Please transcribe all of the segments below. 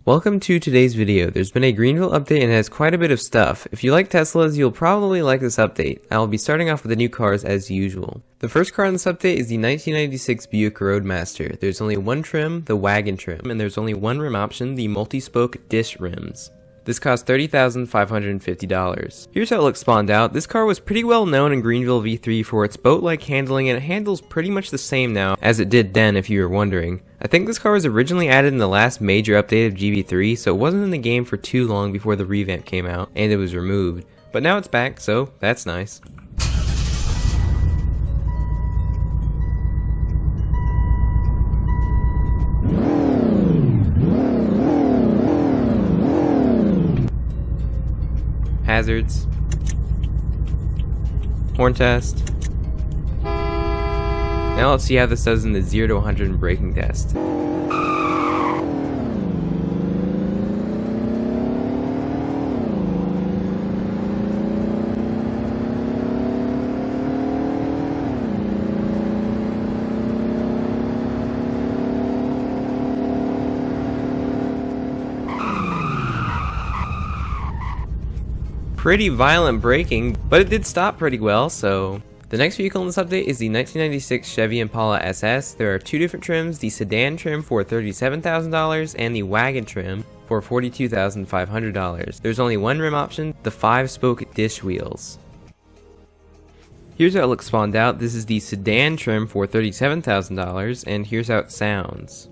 Welcome to today's video. There's been a Greenville update and it has quite a bit of stuff. If you like Teslas, you'll probably like this update. I will be starting off with the new cars as usual. The first car in this update is the 1996 Buick Roadmaster. There's only one trim, the wagon trim, and there's only one rim option, the multi-spoke dish rims. This cost $30,550. Here's how it looks spawned out. This car was pretty well known in Greenville V3 for its boat-like handling, and it handles pretty much the same now as it did then, if you were wondering. I think this car was originally added in the last major update of GV3, so it wasn't in the game for too long before the revamp came out, and it was removed. But now it's back, so that's nice. Hazards, horn test. Now let's see how this does in the 0 to 100 in braking test. Pretty violent braking, but it did stop pretty well, so... The next vehicle in this update is the 1996 Chevy Impala SS. There are two different trims, the sedan trim for $37,000 and the wagon trim for $42,500. There's only one rim option, the 5-spoke dish wheels. Here's how it looks spawned out. This is the sedan trim for $37,000, and here's how it sounds.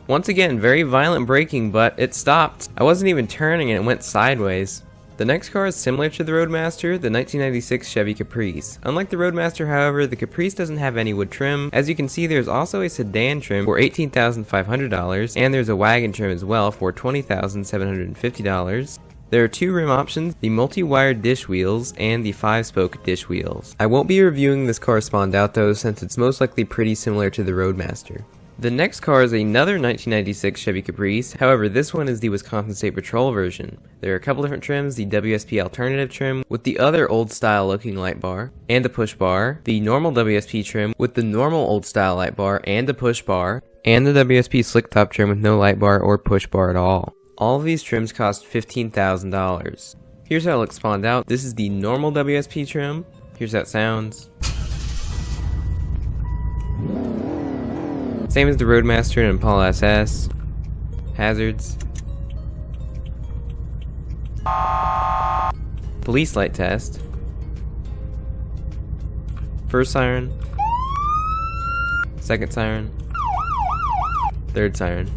Once again, very violent braking, but it stopped. I wasn't even turning and it went sideways. The next car is similar to the Roadmaster, the 1996 Chevy Caprice. Unlike the Roadmaster, however, the Caprice doesn't have any wood trim. As you can see, there's also a sedan trim for $18,500, and there's a wagon trim as well for $20,750. There are two rim options, the multi-wired dish wheels and the 5-spoke dish wheels. I won't be reviewing this car spawned out though, since it's most likely pretty similar to the Roadmaster. The next car is another 1996 Chevy Caprice, however this one is the Wisconsin State Patrol version. There are a couple different trims, the WSP alternative trim with the other old style looking light bar and a push bar, the normal WSP trim with the normal old style light bar and a push bar, and the WSP slick top trim with no light bar or push bar at all. All of these trims cost $15,000. Here's how it looks spawned out. This is the normal WSP trim. Here's how it sounds. Same as the Roadmaster and Impala SS. Hazards. Police light test. First siren. Second siren. Third siren.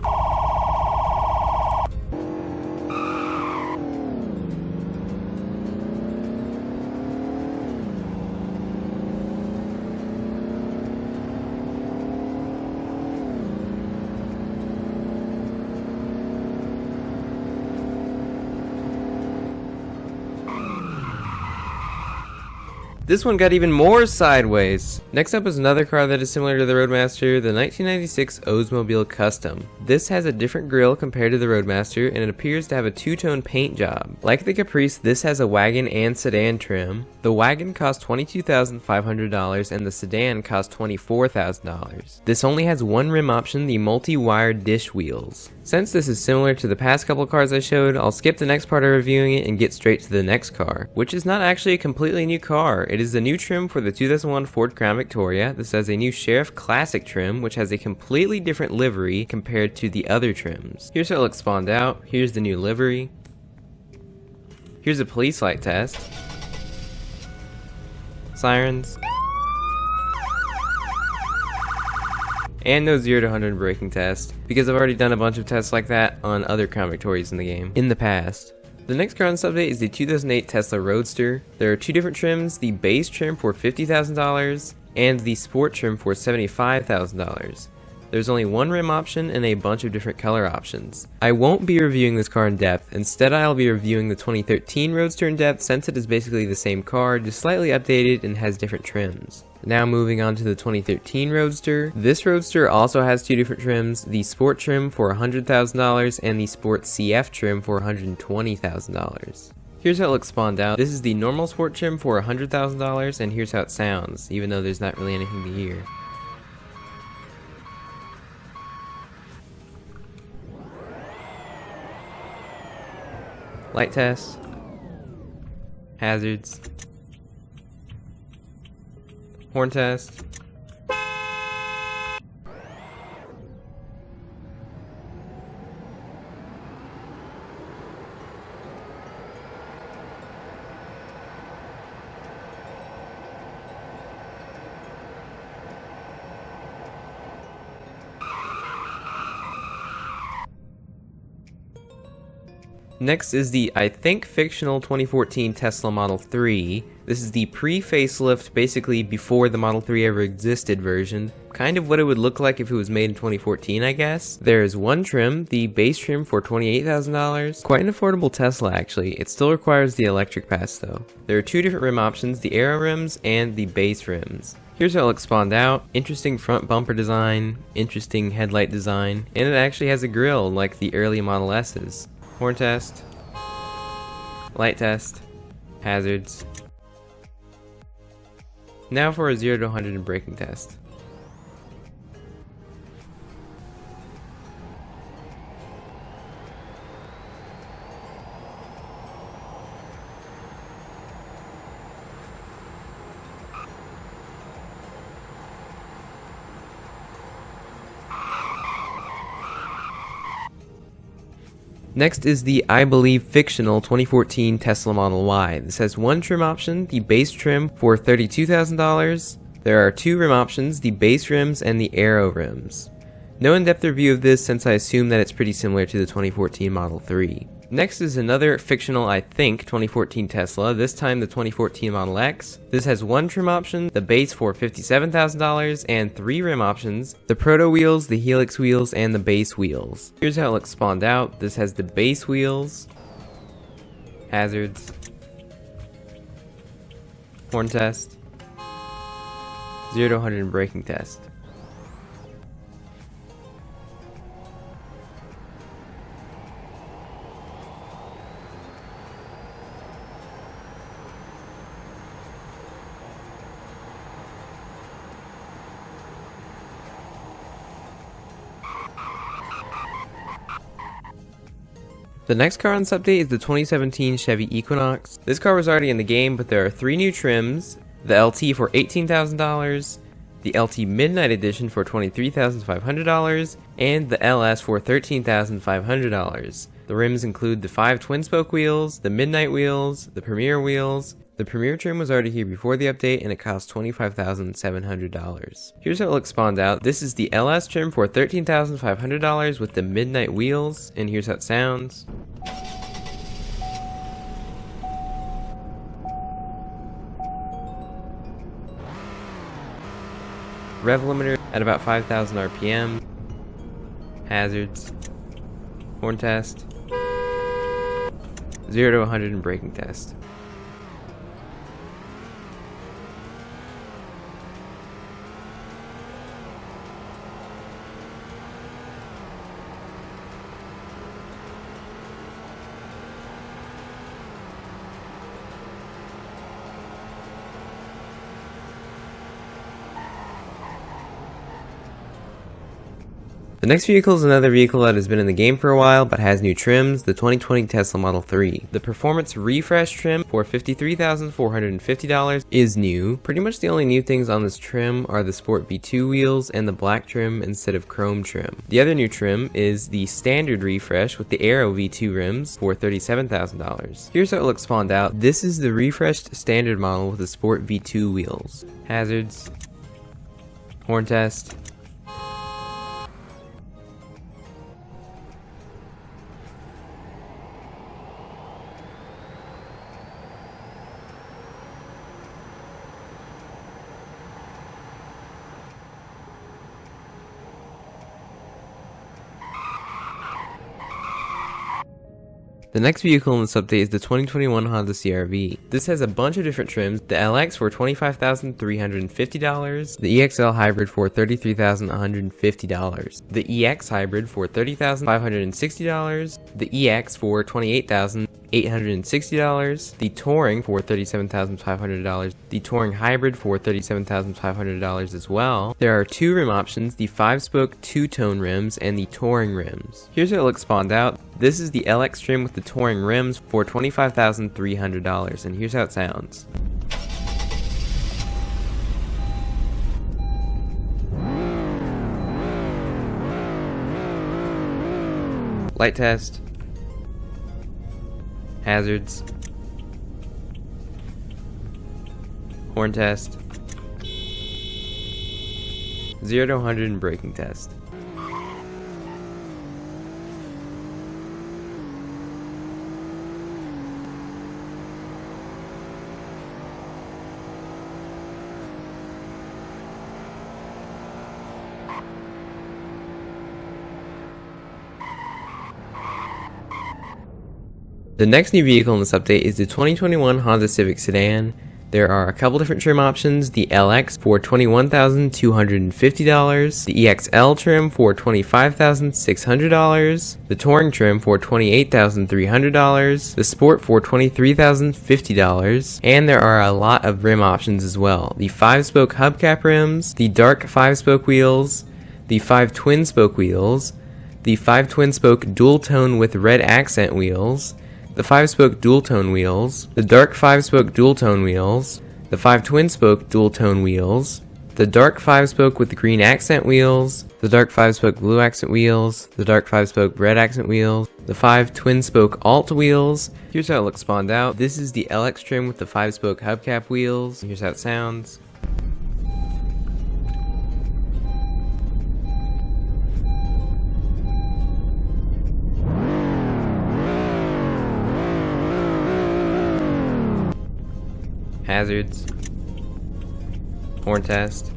This one got even more sideways. Next up is another car that is similar to the Roadmaster, the 1996 Oldsmobile Custom. This has a different grille compared to the Roadmaster, and it appears to have a two-tone paint job. Like the Caprice, this has a wagon and sedan trim. The wagon cost $22,500 and the sedan cost $24,000. This only has one rim option, the multi-wired dish wheels. Since this is similar to the past couple cars I showed, I'll skip the next part of reviewing it and get straight to the next car, which is not actually a completely new car. It is the new trim for the 2001 Ford Crown Victoria. This has a new Sheriff Classic trim, which has a completely different livery compared to the other trims. Here's how it looks spawned out. Here's the new livery. Here's a police light test. Sirens. And no 0 to 100 braking test, because I've already done a bunch of tests like that on other Crown Victorias in the game in the past. The next car on this update is the 2008 Tesla Roadster. There are two different trims, the base trim for $50,000 and the sport trim for $75,000. There's only one rim option and a bunch of different color options. I won't be reviewing this car in depth, instead I'll be reviewing the 2013 Roadster in depth since it is basically the same car, just slightly updated and has different trims. Now moving on to the 2013 Roadster. This Roadster also has two different trims, the Sport trim for $100,000 and the Sport CF trim for $120,000. Here's how it looks spawned out. This is the normal Sport trim for $100,000 and here's how it sounds, even though there's not really anything to hear. Light test, hazards, horn test, Next is the, I think, fictional 2014 Tesla Model 3. This is the pre-facelift, basically before the Model 3 ever existed version. Kind of what it would look like if it was made in 2014, I guess. There is one trim, the base trim for $28,000. Quite an affordable Tesla, actually. It still requires the electric pass, though. There are two different rim options, the aero rims and the base rims. Here's how it looks spawned out. Interesting front bumper design, interesting headlight design, and it actually has a grille like the early Model S's. Horn test, light test, hazards. Now for a 0 to 100 in braking test. Next is the, I believe, fictional 2014 Tesla Model Y. This has one trim option, the base trim for $32,000. There are two rim options, the base rims and the aero rims. No in-depth review of this since I assume that it's pretty similar to the 2014 Model 3. Next is another fictional, I think, 2014 Tesla, this time the 2014 Model X. This has one trim option, the base for $57,000, and three rim options, the proto wheels, the helix wheels, and the base wheels. Here's how it looks spawned out. This has the base wheels, hazards, horn test, 0 to 100 in braking test. The next car on this update is the 2017 Chevy Equinox. This car was already in the game, but there are three new trims, the LT for $18,000, the LT Midnight Edition for $23,500, and the LS for $13,500. The rims include the 5 twin-spoke wheels, the Midnight wheels, the Premier wheels. The Premier trim was already here before the update and it cost $25,700. Here's how it looks spawned out. This is the LS trim for $13,500 with the Midnight wheels, and here's how it sounds. Rev limiter at about 5,000 RPM. Hazards. Horn test. 0 to 100 in braking test. The next vehicle is another vehicle that has been in the game for a while but has new trims, the 2020 Tesla Model 3. The Performance Refresh trim for $53,450 is new. Pretty much the only new things on this trim are the Sport V2 wheels and the black trim instead of chrome trim. The other new trim is the Standard Refresh with the Aero V2 rims for $37,000. Here's how it looks spawned out. This is the refreshed Standard model with the Sport V2 wheels. Hazards. Horn test. The next vehicle in this update is the 2021 Honda CR-V. This has a bunch of different trims, the LX for $25,350, the EXL Hybrid for $33,150, the EX Hybrid for $30,560, the EX for $28,860, the Touring for $37,500, the Touring Hybrid for $37,500 as well. There are two rim options, the 5-spoke two-tone rims and the Touring rims. Here's how it looks spawned out. This is the LX trim with the Touring rims for $25,300, and here's how it sounds. Light test. Hazards. Horn test. 0 to 100 and braking test. The next new vehicle in this update is the 2021 Honda Civic Sedan. There are a couple different trim options, the LX for $21,250, the EXL trim for $25,600, the Touring trim for $28,300, the Sport for $23,050, and there are a lot of rim options as well. The 5-spoke hubcap rims, the dark 5-spoke wheels, the 5 twin-spoke wheels, the 5 twin-spoke dual-tone with red accent wheels, the 5-spoke dual-tone wheels, the dark 5-spoke dual-tone wheels, the 5 twin-spoke dual-tone wheels, the dark 5-spoke with the green accent wheels, the dark 5-spoke blue accent wheels, the dark 5-spoke red accent wheels, the 5 twin-spoke alt wheels. Here's how it looks spawned out. This is the LX trim with the 5-spoke hubcap wheels. Here's how it sounds. Hazards. Horn test.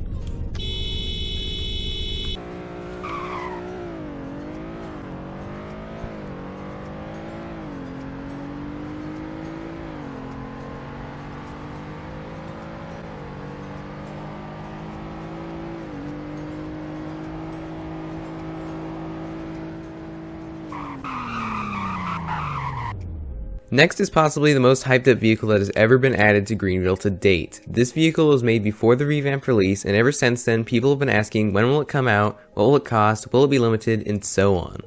Next is possibly the most hyped up vehicle that has ever been added to Greenville to date. This vehicle was made before the revamp release, and ever since then people have been asking when will it come out, what will it cost, will it be limited, and so on.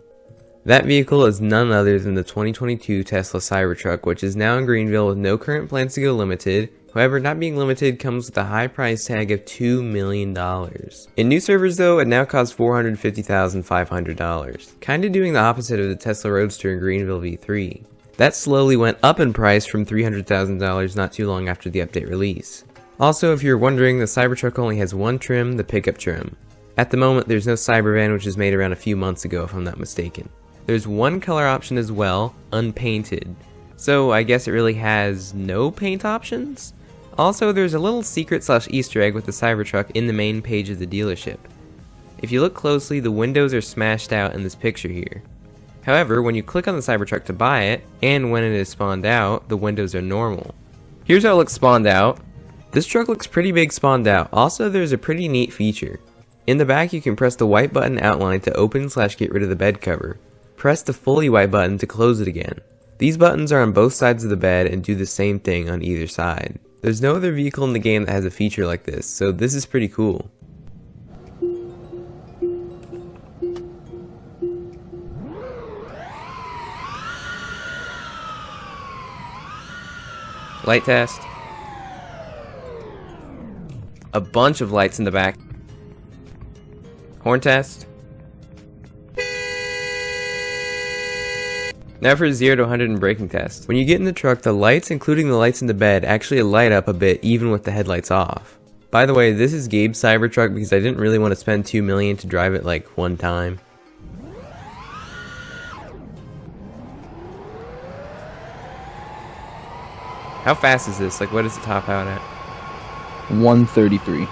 That vehicle is none other than the 2022 Tesla Cybertruck, which is now in Greenville with no current plans to go limited. However, not being limited comes with a high price tag of $2 million. In new servers though, it now costs $450,500. Kinda doing the opposite of the Tesla Roadster in Greenville V3. That slowly went up in price from $300,000 not too long after the update release. Also, if you're wondering, the Cybertruck only has one trim, the pickup trim. At the moment, there's no Cybervan, which was made around a few months ago if I'm not mistaken. There's one color option as well, unpainted. So I guess it really has no paint options? Also, there's a little secret / Easter egg with the Cybertruck in the main page of the dealership. If you look closely, the windows are smashed out in this picture here. However, when you click on the Cybertruck to buy it, and when it is spawned out, the windows are normal. Here's how it looks spawned out. This truck looks pretty big spawned out. Also, there's a pretty neat feature. In the back, you can press the white button outline to open / get rid of the bed cover. Press the fully white button to close it again. These buttons are on both sides of the bed and do the same thing on either side. There's no other vehicle in the game that has a feature like this, so this is pretty cool. Light test. A bunch of lights in the back. Horn test. Now for 0 to 100 and braking test. When you get in the truck, the lights, including the lights in the bed, actually light up a bit even with the headlights off. By the way, this is Gabe's Cybertruck because I didn't really want to spend $2 million to drive it like one time. How fast is this? Like, what does it top out at? 133.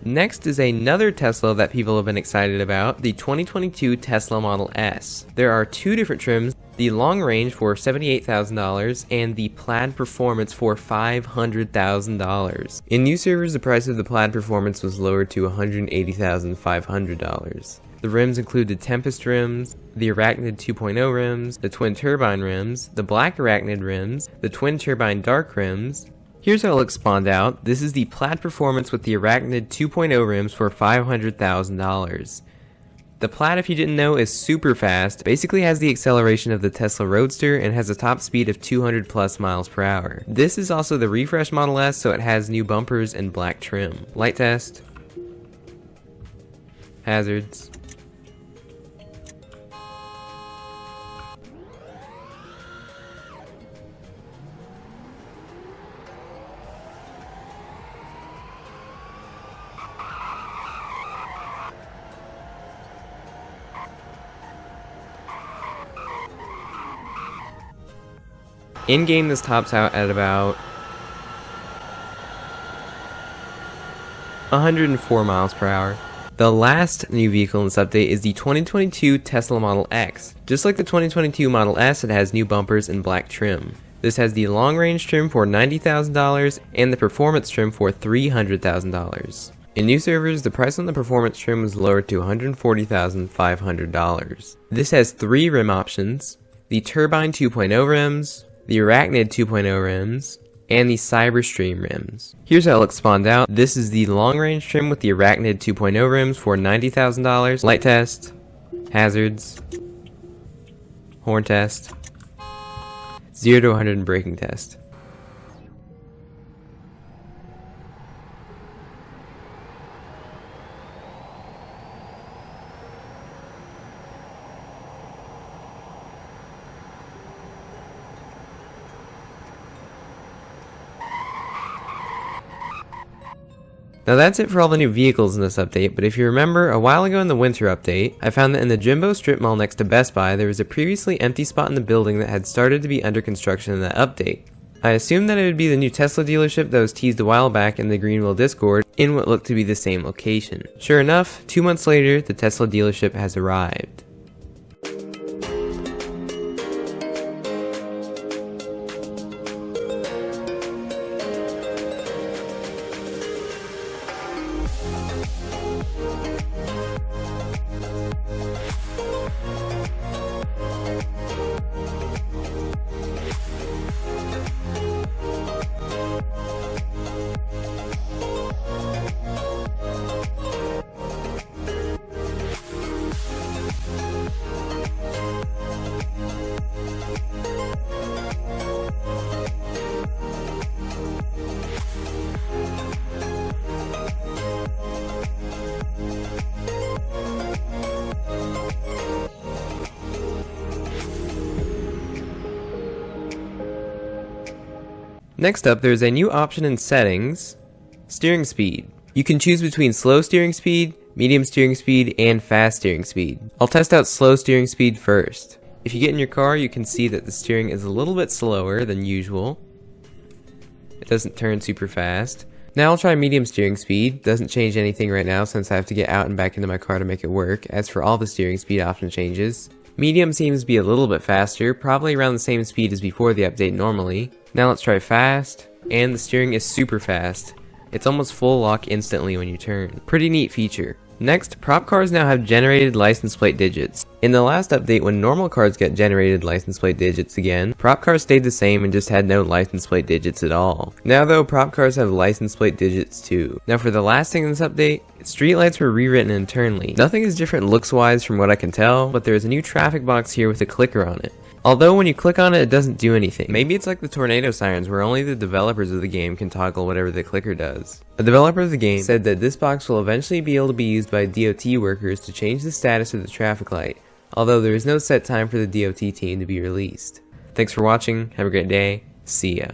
Next is another Tesla that people have been excited about, the 2022 Tesla Model S. There are two different trims, the long range for $78,000 and the Plaid Performance for $500,000. In new servers, the price of the Plaid Performance was lowered to $180,500. The rims include the Tempest rims, the Arachnid 2.0 rims, the Twin Turbine rims, the Black Arachnid rims, the Twin Turbine Dark rims. Here's how it looks spawned out. This is the Plaid Performance with the Arachnid 2.0 rims for $500,000. The Plaid, if you didn't know, is super fast, basically has the acceleration of the Tesla Roadster, and has a top speed of 200 plus miles per hour. This is also the refresh Model S, so it has new bumpers and black trim. Light test. Hazards. In-game, this tops out at about 104 miles per hour. The last new vehicle in this update is the 2022 Tesla Model X. Just like the 2022 Model S, it has new bumpers and black trim. This has the long-range trim for $90,000 and the performance trim for $300,000. In new servers, the price on the performance trim was lowered to $140,500. This has three rim options: the Turbine 2.0 rims, the Arachnid 2.0 rims, and the Cyberstream rims. Here's how it looks spawned out. This is the long-range trim with the Arachnid 2.0 rims for $90,000. Light test, hazards, horn test, 0 to 100 in braking test. Now that's it for all the new vehicles in this update, but if you remember, a while ago in the winter update, I found that in the Jimbo strip mall next to Best Buy, there was a previously empty spot in the building that had started to be under construction in that update. I assumed that it would be the new Tesla dealership that was teased a while back in the Greenville Discord in what looked to be the same location. Sure enough, 2 months later, the Tesla dealership has arrived. Next up, there's a new option in settings, steering speed. You can choose between slow steering speed, medium steering speed, and fast steering speed. I'll test out slow steering speed first. If you get in your car, you can see that the steering is a little bit slower than usual. It doesn't turn super fast. Now I'll try medium steering speed. Doesn't change anything right now since I have to get out and back into my car to make it work. As for all the steering speed option changes, medium seems to be a little bit faster, probably around the same speed as before the update normally. Now let's try fast, and the steering is super fast. It's almost full lock instantly when you turn. Pretty neat feature. Next, prop cars now have generated license plate digits. In the last update, when normal cars got generated license plate digits again, prop cars stayed the same and just had no license plate digits at all. Now though, prop cars have license plate digits too. Now for the last thing in this update, streetlights were rewritten internally. Nothing is different looks wise from what I can tell, but there is a new traffic box here with a clicker on it. Although when you click on it, it doesn't do anything. Maybe it's like the tornado sirens where only the developers of the game can toggle whatever the clicker does. A developer of the game said that this box will eventually be able to be used by DOT workers to change the status of the traffic light, although there is no set time for the DOT team to be released. Thanks for watching, have a great day, see ya.